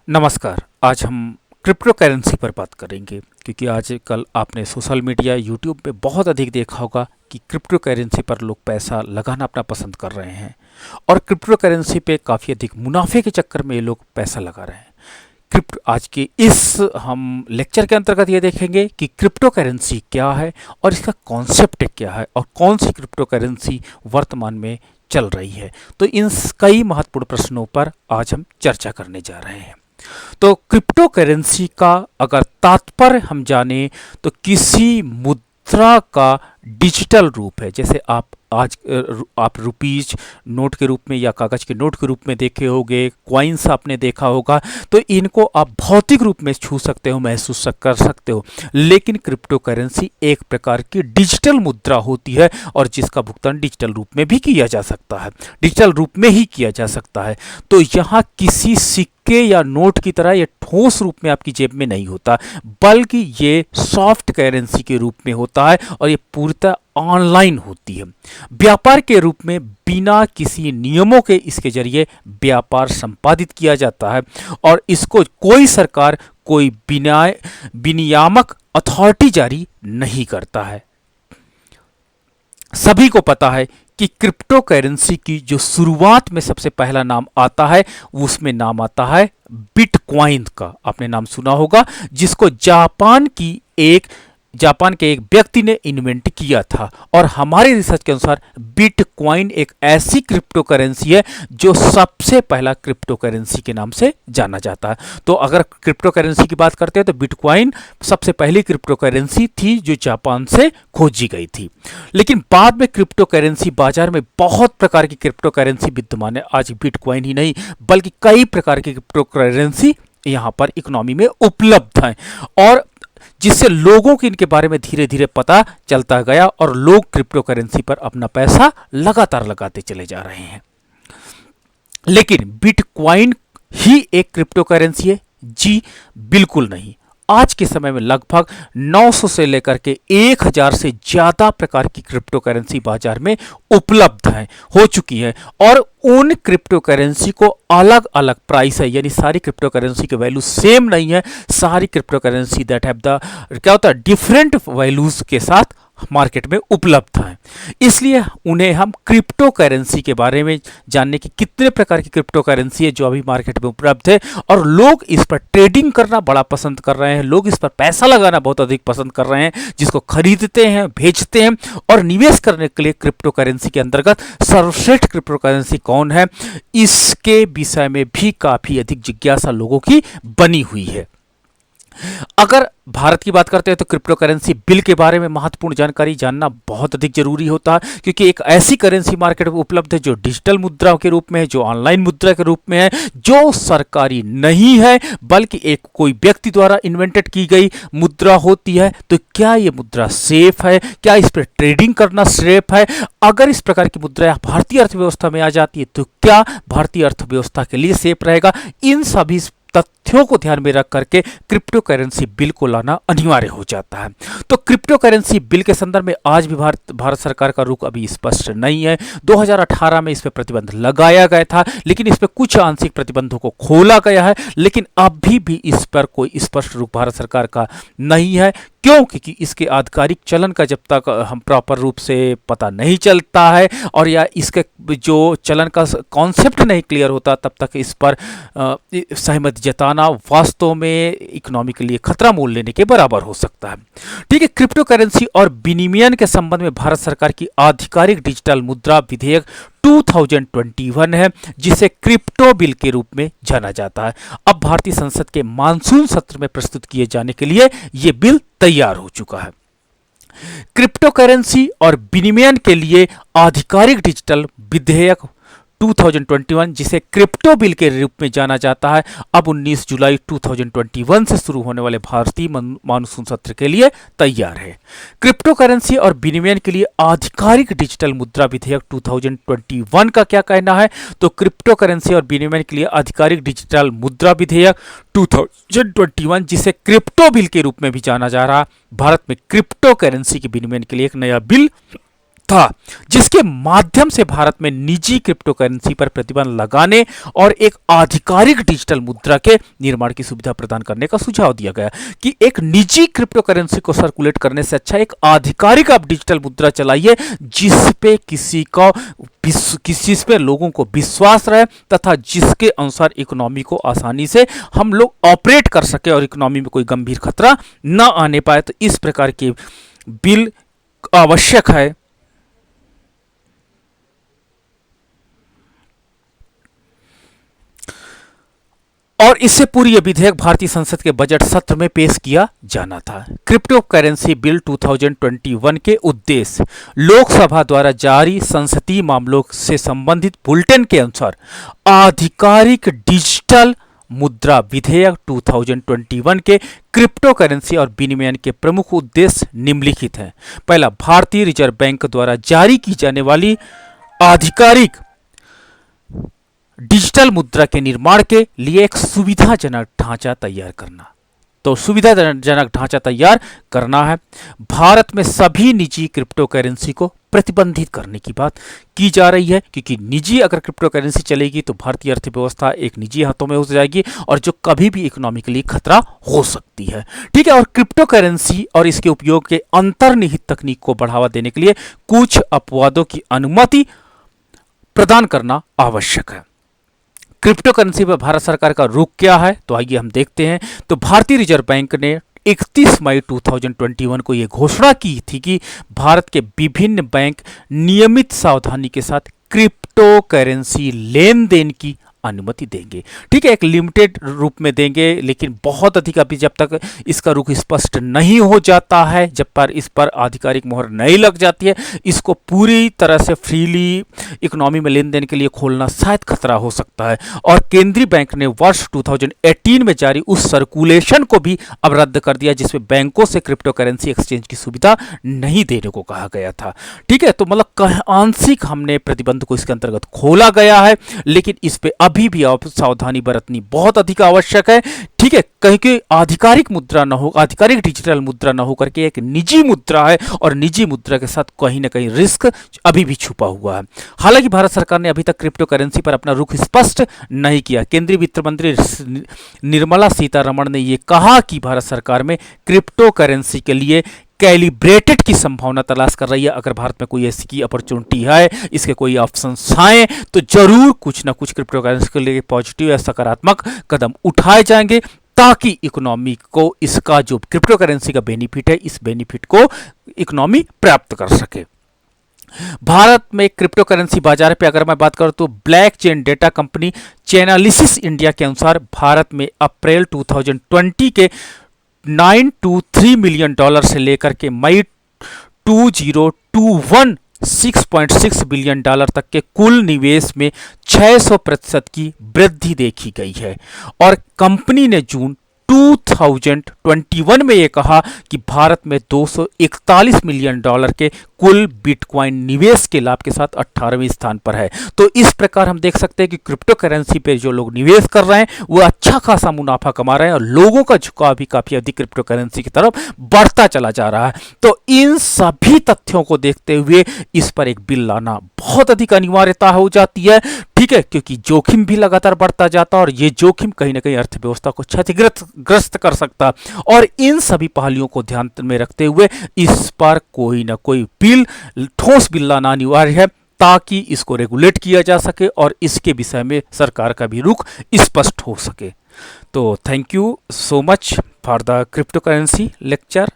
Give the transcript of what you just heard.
नमस्कार। आज हम क्रिप्टो करेंसी पर बात करेंगे क्योंकि आजकल आपने सोशल मीडिया यूट्यूब पे बहुत अधिक देखा होगा कि क्रिप्टो करेंसी पर लोग पैसा लगाना अपना पसंद कर रहे हैं और क्रिप्टो करेंसी पे काफ़ी अधिक मुनाफे के चक्कर में ये लोग पैसा लगा रहे हैं। क्रिप्टो आज के इस हम लेक्चर के अंतर्गत ये देखेंगे कि क्रिप्टो करेंसी क्या है और इसका कॉन्सेप्ट क्या है और कौन सी क्रिप्टो करेंसी वर्तमान में चल रही है। तो इन कई महत्वपूर्ण प्रश्नों पर आज हम चर्चा करने जा रहे हैं। तो क्रिप्टो करेंसी का अगर तात्पर्य हम जाने तो किसी मुद्रा का डिजिटल रूप है। जैसे आप रुपीज नोट के रूप में या कागज के नोट के रूप में देखे होंगे, क्वाइंस आपने देखा होगा, तो इनको आप भौतिक रूप में छू सकते हो, महसूस कर सकते हो। लेकिन क्रिप्टो करेंसी एक प्रकार की डिजिटल मुद्रा होती है और जिसका भुगतान डिजिटल रूप में भी किया जा सकता है, डिजिटल रूप में ही किया जा सकता है। तो यहाँ किसी सिक्के या नोट की तरह ये ठोस रूप में आपकी जेब में नहीं होता, बल्कि ये सॉफ्ट करेंसी के रूप में होता है और ये पूर्णतः ऑनलाइन होती है। व्यापार के रूप में बिना किसी नियमों के इसके जरिए व्यापार संपादित किया जाता है और इसको कोई सरकार, कोई विनियामक अथॉरिटी जारी नहीं करता है। सभी को पता है कि क्रिप्टो करेंसी की जो शुरुआत में सबसे पहला नाम आता है उसमें नाम आता है बिटकॉइन का। आपने नाम सुना होगा, जिसको जापान के एक व्यक्ति ने इन्वेंट किया था। और हमारे रिसर्च के अनुसार बिटकॉइन एक ऐसी क्रिप्टो करेंसी है जो सबसे पहला क्रिप्टो करेंसी के नाम से जाना जाता है। तो अगर क्रिप्टो करेंसी की बात करते हैं तो बिटकॉइन सबसे पहली क्रिप्टो करेंसी थी जो जापान से खोजी गई थी। लेकिन बाद में क्रिप्टो करेंसी बाजार में बहुत प्रकार की क्रिप्टो करेंसी विद्यमान है। आज बिटकॉइन ही नहीं बल्कि कई प्रकार की क्रिप्टो करेंसी यहाँ पर इकोनॉमी में उपलब्ध हैं और जिससे लोगों को इनके बारे में धीरे धीरे पता चलता गया और लोग क्रिप्टो करेंसी पर अपना पैसा लगातार लगाते चले जा रहे हैं। लेकिन बिटकॉइन ही एक क्रिप्टो करेंसी है? जी बिल्कुल नहीं। आज के समय में लगभग 900 से लेकर के 1000 से ज़्यादा प्रकार की क्रिप्टो करेंसी बाजार में उपलब्ध हैं, हो चुकी है और उन क्रिप्टो करेंसी को अलग अलग प्राइस है, यानी सारी क्रिप्टो करेंसी के वैल्यू सेम नहीं है। सारी crypto currency that have the क्या होता है डिफरेंट वैल्यूज के साथ मार्केट में उपलब्ध हैं। इसलिए उन्हें हम क्रिप्टो करेंसी के बारे में जानने की कितने प्रकार की क्रिप्टो करेंसी है जो अभी मार्केट में उपलब्ध है और लोग इस पर ट्रेडिंग करना बड़ा पसंद कर रहे हैं, लोग इस पर पैसा लगाना बहुत अधिक पसंद कर रहे हैं, जिसको खरीदते हैं, बेचते हैं और निवेश करने के लिए क्रिप्टो करेंसी के अंतर्गत सर्वश्रेष्ठ क्रिप्टो करेंसी कौन है, इसके विषय में भी काफी अधिक जिज्ञासा लोगों की बनी हुई है। अगर भारत की बात करते हैं तो क्रिप्टो करेंसी बिल के बारे में महत्वपूर्ण जानकारी जानना बहुत अधिक जरूरी होता है, क्योंकि एक ऐसी करेंसी मार्केट में उपलब्ध है जो डिजिटल मुद्रा के रूप में है, जो ऑनलाइन मुद्रा के रूप में है, जो सरकारी नहीं है बल्कि एक कोई व्यक्ति द्वारा इन्वेंटेड की गई मुद्रा होती है। तो क्या ये मुद्रा सेफ है? क्या इस पर ट्रेडिंग करना सेफ है? अगर इस प्रकार की मुद्रा भारतीय अर्थव्यवस्था में आ जाती है तो क्या भारतीय अर्थव्यवस्था के लिए सेफ रहेगा? इन सभी तथ्यों को ध्यान में रख करके क्रिप्टो करेंसी बिल को लाना अनिवार्य हो जाता है। तो क्रिप्टो करेंसी बिल के संदर्भ में आज भी भारत सरकार का रुख अभी स्पष्ट नहीं है। 2018 में इस पर प्रतिबंध लगाया गया था, लेकिन इस पर कुछ आंशिक प्रतिबंधों को खोला गया है, लेकिन अभी भी इस पर कोई स्पष्ट रुख भारत सरकार का नहीं है। क्यों? क्योंकि इसके आधिकारिक चलन का जब तक हम प्रॉपर रूप से पता नहीं चलता है और या इसके जो चलन का कॉन्सेप्ट नहीं क्लियर होता, तब तक इस पर सहमति जताना वास्तव में इकोनॉमी के लिए खतरा मोल लेने के बराबर हो सकता है। ठीक है, क्रिप्टो करेंसी और विनिमय के संबंध में भारत सरकार की आधिकारिक डिजिटल मुद्रा विधेयक 2021 है, जिसे क्रिप्टो बिल के रूप में जाना जाता है। अब भारतीय संसद के मानसून सत्र में प्रस्तुत किए जाने के लिए यह बिल तैयार हो चुका है। क्रिप्टो करेंसी और विनिमय के लिए आधिकारिक डिजिटल विधेयक 2021, जिसे क्रिप्टो बिल के रूप में जाना जाता है, अब 19 जुलाई 2021 से शुरू होने वाले भारतीय मानसून सत्र के लिए तैयार है। क्रिप्टो करेंसी और विनिमय के लिए आधिकारिक डिजिटल मुद्रा विधेयक 2021 का क्या कहना है? तो क्रिप्टो करेंसी और विनिमय के लिए आधिकारिक डिजिटल मुद्रा विधेयक 2021, जिसे क्रिप्टो बिल के रूप में भी जाना जा रहा, भारत में क्रिप्टो करेंसी के विनिमय के लिए एक नया बिल था, जिसके माध्यम से भारत में निजी क्रिप्टो करेंसी पर प्रतिबंध लगाने और एक आधिकारिक डिजिटल मुद्रा के निर्माण की सुविधा प्रदान करने का सुझाव दिया गया कि एक निजी क्रिप्टो करेंसी को सर्कुलेट करने से अच्छा एक आधिकारिक आप डिजिटल मुद्रा चलाइए जिस पे किसी पे लोगों को विश्वास रहे तथा जिसके अनुसार इकोनॉमी को आसानी से हम लोग ऑपरेट कर सके और इकोनॉमी में कोई गंभीर खतरा न आने पाए। तो इस प्रकार के बिल आवश्यक है। और इससे पूर्व यह विधेयक भारतीय संसद के बजट सत्र में पेश किया जाना था। क्रिप्टो करेंसी बिल 2021 के उद्देश्य लोकसभा द्वारा जारी संसदीय मामलों से संबंधित बुलेटिन के अनुसार आधिकारिक डिजिटल मुद्रा विधेयक 2021 के क्रिप्टो करेंसी और विनिमय के प्रमुख उद्देश्य निम्नलिखित हैं। पहला, भारतीय रिजर्व बैंक द्वारा जारी की जाने वाली आधिकारिक डिजिटल मुद्रा के निर्माण के लिए एक सुविधाजनक ढांचा तैयार करना। तो सुविधाजनक ढांचा तैयार करना है। भारत में सभी निजी क्रिप्टो करेंसी को प्रतिबंधित करने की बात की जा रही है, क्योंकि निजी अगर क्रिप्टो करेंसी चलेगी तो भारतीय अर्थव्यवस्था एक निजी हाथों में हो जाएगी और जो कभी भी इकोनॉमिकली खतरा हो सकती है। ठीक है। और क्रिप्टो करेंसी और इसके उपयोग के अंतर्निहित तकनीक को बढ़ावा देने के लिए कुछ अपवादों की अनुमति प्रदान करना आवश्यक है। क्रिप्टो करेंसी पर भारत सरकार का रुख क्या है, तो आइए हम देखते हैं। तो भारतीय रिजर्व बैंक ने 31 मई 2021 को यह घोषणा की थी कि भारत के विभिन्न बैंक नियमित सावधानी के साथ क्रिप्टो करेंसी लेन देन की अनुमति देंगे। ठीक है, एक लिमिटेड रूप में देंगे, लेकिन बहुत अधिक अभी जब तक इसका रुख स्पष्ट नहीं हो जाता है, जब पर इस पर आधिकारिक मोहर नहीं लग जाती है, इसको पूरी तरह से फ्रीली इकोनॉमी में लेन देन के लिए खोलना शायद खतरा हो सकता है। और केंद्रीय बैंक ने वर्ष 2018 में जारी उस सर्कुलेशन को भी अब रद्द कर दिया जिसमें बैंकों से क्रिप्टो करेंसी एक्सचेंज की सुविधा नहीं देने को कहा गया था। ठीक है, तो मतलब आंशिक हमने प्रतिबंध को इसके अंतर्गत खोला गया है, लेकिन इस पे अभी भी सावधानी बरतनी बहुत अधिक आवश्यक है। ठीक है, कहीं कि आधिकारिक मुद्रा न हो, आधिकारिक डिजिटल मुद्रा न होकर के एक निजी मुद्रा है और निजी मुद्रा के साथ कहीं ना कहीं रिस्क अभी भी छुपा हुआ है। हालांकि भारत सरकार ने अभी तक क्रिप्टो करेंसी पर अपना रुख स्पष्ट नहीं किया। केंद्रीय वित्त मंत्री निर्मला सीतारमण ने यह कहा कि भारत सरकार में क्रिप्टो करेंसी के लिए कैलिब्रेटेड की संभावना तलाश कर रही है। अगर भारत में कोई ऐसी की अपॉर्चुनिटी है, इसके कोई ऑप्शंस आए, तो जरूर कुछ ना कुछ क्रिप्टो करेंसी के लिए पॉजिटिव या सकारात्मक कदम उठाए जाएंगे ताकि इकोनॉमी को इसका जो क्रिप्टो करेंसी का बेनिफिट है, इस बेनिफिट को इकोनॉमी प्राप्त कर सके। भारत में क्रिप्टो करेंसी बाजार पे अगर मैं बात करूं तो black chain data company Chainalysis India के अनुसार भारत में अप्रैल 2020 के $923 मिलियन से लेकर के मई 2021 $6.6 बिलियन तक के कुल निवेश में 600% की वृद्धि देखी गई है। और कंपनी ने जून 2021 में यह कहा कि भारत में $241 मिलियन के कुल बिटकॉइन निवेश के लाभ के साथ 18वें स्थान पर है। तो इस प्रकार हम देख सकते हैं कि क्रिप्टो करेंसी पे जो लोग निवेश कर रहे हैं वो अच्छा खासा मुनाफा कमा रहे हैं और लोगों का झुकाव भी काफी अधिक क्रिप्टो करेंसी की तरफ बढ़ता चला जा रहा है। तो इन सभी तथ्यों को देखते हुए इस पर एक बिल लाना बहुत अधिक अनिवार्यता हो जाती है। ठीक है, क्योंकि जोखिम भी लगातार बढ़ता जाता है और ये जोखिम कहीं ना कहीं अर्थव्यवस्था को क्षतिग्रस्त कर सकता है। और इन सभी पहलुओं को ध्यान में रखते हुए इस पर कोई ना कोई ठोस बिल लाना अनिवार्य है ताकि इसको रेगुलेट किया जा सके और इसके विषय में सरकार का भी रुख स्पष्ट हो सके। तो thank you so much for the crypto currency lecture.